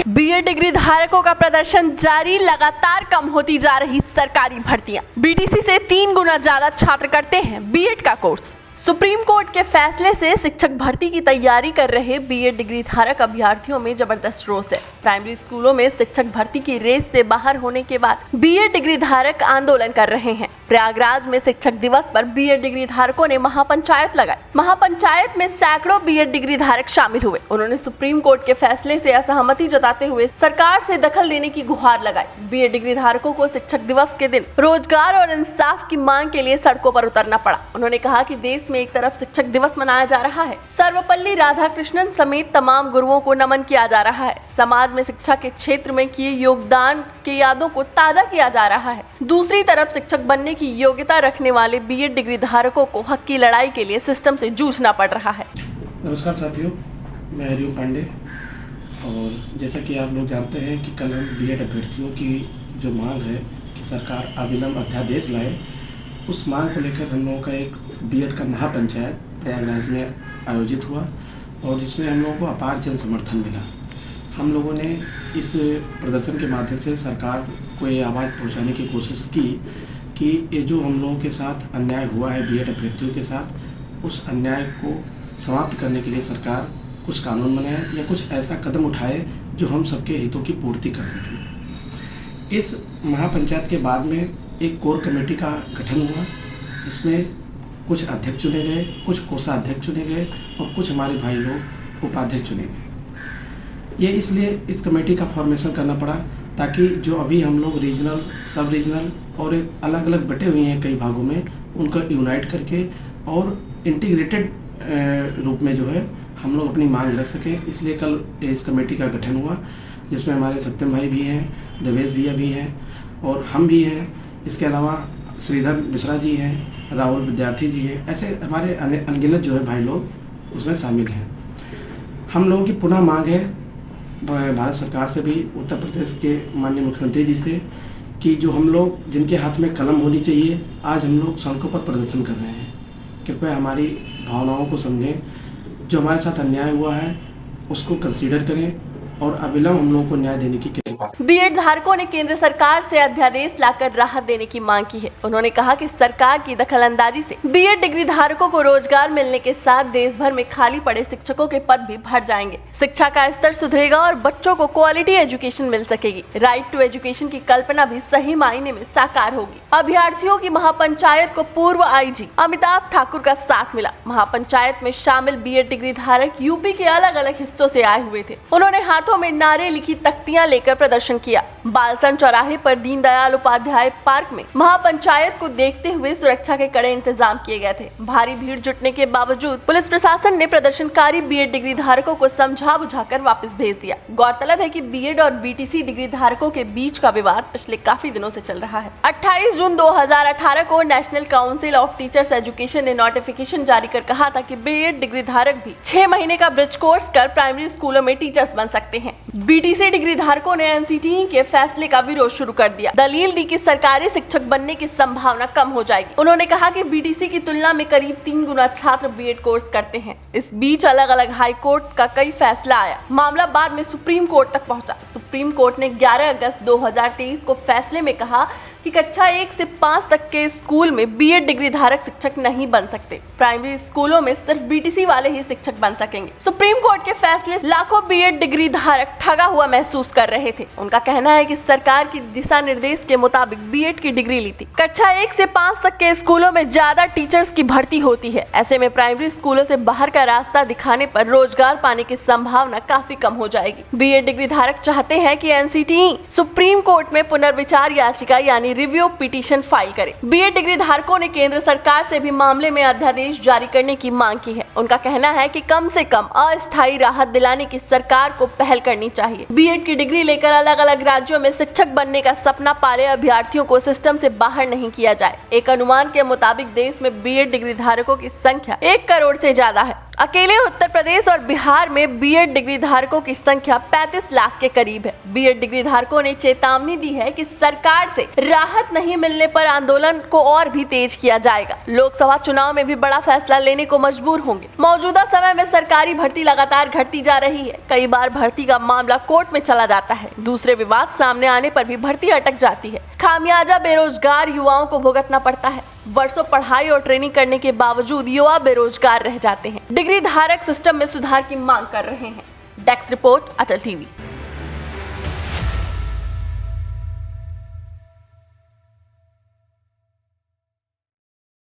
BEd degree धारकों का प्रदर्शन जारी, लगातार कम होती जा रही सरकारी भर्तियां। बीटीसी से 3 गुना ज्यादा छात्र करते हैं बीएड का कोर्स। सुप्रीम कोर्ट के फैसले से शिक्षक भर्ती की तैयारी कर रहे बीएड डिग्री धारक अभ्यर्थियों में जबरदस्त रोष है। प्राइमरी स्कूलों में शिक्षक भर्ती की रेस से बाहर होने के बाद बीएड डिग्री धारक आंदोलन कर रहे हैं। प्रयागराज में शिक्षक दिवस पर बीएड डिग्री धारकों ने महापंचायत लगाई। महापंचायत में सैकड़ों बीएड डिग्री धारक शामिल हुए। उन्होंने सुप्रीम कोर्ट के फैसले से असहमति जताते हुए सरकार से दखल देने की गुहार लगाई। बीएड डिग्री धारकों को शिक्षक दिवस के दिन रोजगार और इंसाफ की मांग के लिए सड़कों पर उतरना पड़ा। उन्होंने कहा कि देश में एक तरफ शिक्षक दिवस मनाया जा रहा है, सर्वपल्ली राधाकृष्णन समेत तमाम गुरुओं को नमन किया जा रहा है, समाज में शिक्षा के क्षेत्र में किए योगदान के यादों को ताजा किया जा रहा है। दूसरी तरफ शिक्षक बनने की योग्यता रखने वाले बीएड डिग्री धारकों को हक की लड़ाई के लिए सिस्टम से जूझना पड़ रहा है। नमस्कार साथियों, मैं हरिओम पांडे। और जैसा कि आप लोग जानते हैं कि कल हम बीएड अभ्यर्थियों की जो मांग है कि सरकार अविलंब अध्यादेश लाए, उस मांग को लेकर हम लोगों का एक बीएड का महापंचायत प्रयागराज में आयोजित हुआ और जिसमें हम लोगों को अपार जन समर्थन मिला। हम लोगों ने इस प्रदर्शन के माध्यम से सरकार को ये आवाज़ पहुंचाने की कोशिश की कि ये जो हम लोगों के साथ अन्याय हुआ है बीएड अभ्यर्थियों के साथ, उस अन्याय को समाप्त करने के लिए सरकार कुछ कानून बनाए या कुछ ऐसा कदम उठाए जो हम सबके हितों की पूर्ति कर सकें। इस महापंचायत के बाद में एक कोर कमेटी का गठन हुआ जिसमें कुछ अध्यक्ष चुने गए, कुछ कोषाध्यक्ष चुने गए और कुछ हमारे भाई लोग उपाध्यक्ष चुने गए। ये इसलिए इस कमेटी का फॉर्मेशन करना पड़ा ताकि जो अभी हम लोग रीजनल, सब रीजनल और अलग अलग बटे हुए हैं कई भागों में, उनको यूनाइट करके और इंटीग्रेटेड रूप में जो है हम लोग अपनी मांग रख सकें। इसलिए कल इस कमेटी का गठन हुआ जिसमें हमारे सत्यम भाई भी हैं, देवेश भैया भी हैं और हम भी हैं। इसके अलावा श्रीधर मिश्रा जी हैं, राहुल विद्यार्थी जी हैं, ऐसे हमारे अनगिनत जो है भाई लोग उसमें शामिल हैं। हम लोगों की पुनः मांग है भारत सरकार से भी, उत्तर प्रदेश के माननीय मुख्यमंत्री जी से, कि जो हम लोग जिनके हाथ में कलम होनी चाहिए, आज हम लोग सड़कों पर प्रदर्शन कर रहे हैं, कृपया हमारी भावनाओं को समझें। जो हमारे साथ अन्याय हुआ है उसको कंसीडर करें और अविलंब हम लोगों को न्याय देने की बीएड धारकों ने केंद्र सरकार से अध्यादेश लाकर राहत देने की मांग की है। उन्होंने कहा कि सरकार की दखलंदाजी से बीएड डिग्री धारकों को रोजगार मिलने के साथ देश भर में खाली पड़े शिक्षकों के पद भी भर जाएंगे। शिक्षा का स्तर सुधरेगा और बच्चों को क्वालिटी एजुकेशन मिल सकेगी। राइट टू एजुकेशन की कल्पना भी सही मायने में साकार होगी। अभ्यर्थियों की महापंचायत को पूर्व आईजी अमिताभ ठाकुर का साथ मिला। महापंचायत में शामिल बीएड डिग्री धारक यूपी के अलग अलग हिस्सों से आए हुए थे। उन्होंने हाथों में नारे लिखी तख्तियां लेकर प्रदर्शन किया। बालसन चौराहे पर दीनदयाल उपाध्याय पार्क में महापंचायत को देखते हुए सुरक्षा के कड़े इंतजाम किए गए थे। भारी भीड़ जुटने के बावजूद पुलिस प्रशासन ने प्रदर्शनकारी बीएड डिग्री धारकों को समझा बुझाकर वापस भेज दिया। गौरतलब है कि बीएड और बीटीसी डिग्री धारकों के बीच का विवाद पिछले काफी दिनों से चल रहा है। 28 जून 2018 को national council of teachers education ने नोटिफिकेशन जारी कर कहा था कि बीएड डिग्री धारक भी 6 महीने का ब्रिज कोर्स कर प्राइमरी स्कूलों में टीचर्स बन सकते हैं। बीटीसी डिग्री धारकों ने एनसीटीई के फैसले का विरोध शुरू कर दिया। दलील दी कि सरकारी शिक्षक बनने की संभावना कम हो जाएगी। उन्होंने कहा कि बीटीसी की तुलना में करीब 3 गुना छात्र बीएड कोर्स करते हैं। इस बीच अलग अलग हाई कोर्ट का कई फैसला आया। मामला बाद में सुप्रीम कोर्ट तक पहुंचा। सुप्रीम कोर्ट ने 11 अगस्त 2023 को फैसले में कहा कि कक्षा 1 से 5 तक के स्कूल में बीएड डिग्री धारक शिक्षक नहीं बन सकते। प्राइमरी स्कूलों में सिर्फ बीटीसी वाले ही शिक्षक बन सकेंगे। सुप्रीम कोर्ट के फैसले लाखों बीएड डिग्री धारक ठगा हुआ महसूस कर रहे थे। उनका कहना है कि सरकार की दिशा निर्देश के मुताबिक बीएड की डिग्री ली थी। कक्षा 1 से 5 तक के स्कूलों में ज्यादा टीचर्स की भर्ती होती है। ऐसे में प्राइमरी स्कूलों से बाहर का रास्ता दिखाने पर रोजगार पाने की संभावना काफी कम हो जाएगी। बीएड डिग्री धारक चाहते हैं कि एनसीटीई सुप्रीम कोर्ट में पुनर्विचार याचिका यानी रिव्यू पिटीशन फाइल करे। बीएड डिग्री धारकों ने केंद्र सरकार से भी मामले में अध्यादेश जारी करने की मांग की है। उनका कहना है कि कम से कम अस्थायी राहत दिलाने की सरकार को पहल करनी चाहिए। बीएड की डिग्री लेकर अलग अलग राज्यों में शिक्षक बनने का सपना पाले अभ्यर्थियों को सिस्टम से बाहर नहीं किया जाए। एक अनुमान के मुताबिक देश में बीएड डिग्री धारकों की संख्या 1 करोड़ से ज्यादा है। अकेले उत्तर प्रदेश और बिहार में बीएड डिग्री धारकों की संख्या 35 लाख के करीब है। बीएड डिग्री धारकों ने चेतावनी दी है कि सरकार से राहत नहीं मिलने पर आंदोलन को और भी तेज किया जाएगा। लोकसभा चुनाव में भी बड़ा फैसला लेने को मजबूर होंगे। मौजूदा समय में सरकारी भर्ती लगातार घटती जा रही है। कई बार भर्ती का मामला कोर्ट में चला जाता है। दूसरे विवाद सामने आने पर भी भर्ती अटक जाती है। खामियाजा बेरोजगार युवाओं को भुगतना पड़ता है। वर्षों पढ़ाई और ट्रेनिंग करने के बावजूद युवा बेरोजगार रह जाते हैं। डिग्री धारक सिस्टम में सुधार की मांग कर रहे हैं। डेस्क रिपोर्ट, अटल टीवी।